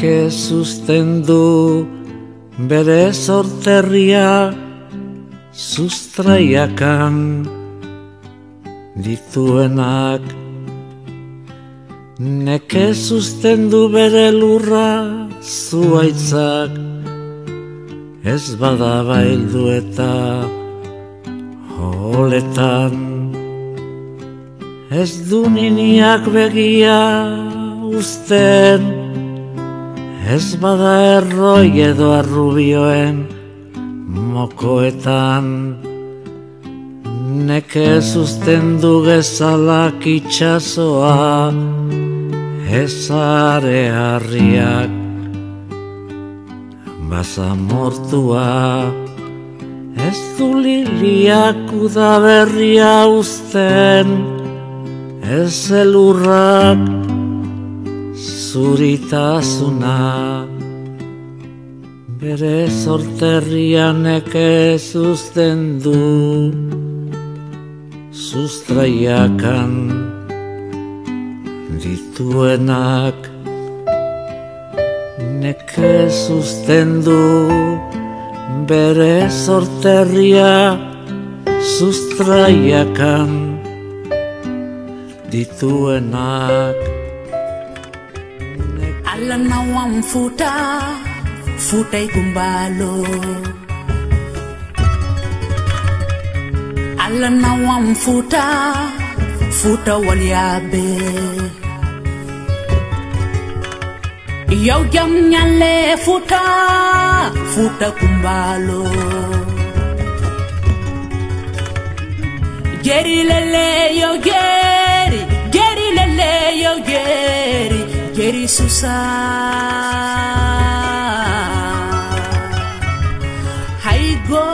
Neke sustendu bere sorterria sustraiakan dituenak. Neke sustendu bere lurra zuaitzak, ez bada baildu eta holetan. Ez du niniak begia uzten, ez bada erroi edo arrubioen mokoetan. Neke sustendu gezalak itxasoa, ez are harriak basamortua. Ez du liliak udaberria uzten, ez elurrak zuritasuna. Bere sorterria neke sustendu sustraiakan dituenak. Neke sustendu bere sorterria sustraiakan dituenak. Ala nawang futay kumbalo. Ala nawang futa waliabe. Yaw jam nyale futa kumbalo. Geri lele yo geri lele yo geri susa. Hai go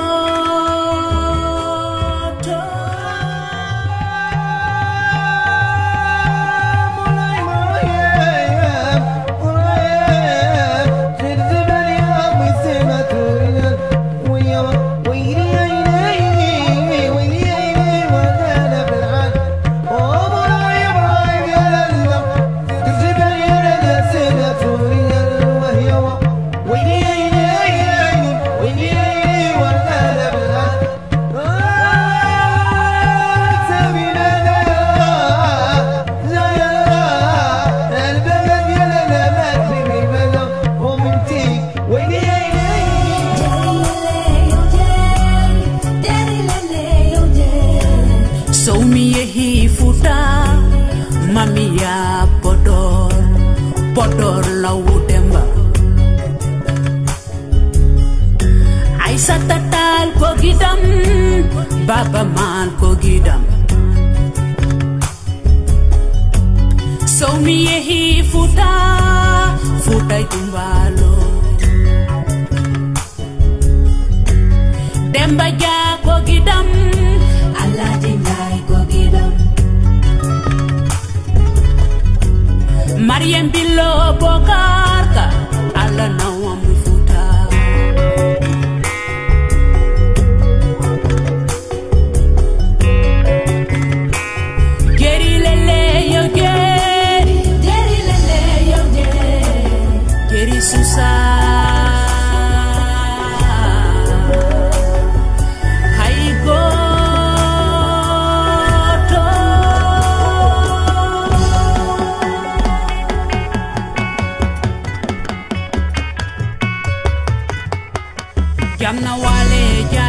Mamia podor lau demba. Aisa tatal ko gidam, baba man ko gidam. So mi yehi futa itumbalo. Demba ja ko gidam, Allah jindai ko gidam. Mariam Bilo Bokarka, ala nawam futa. Geri lele yo geri susa. Hai go Jamna wale ja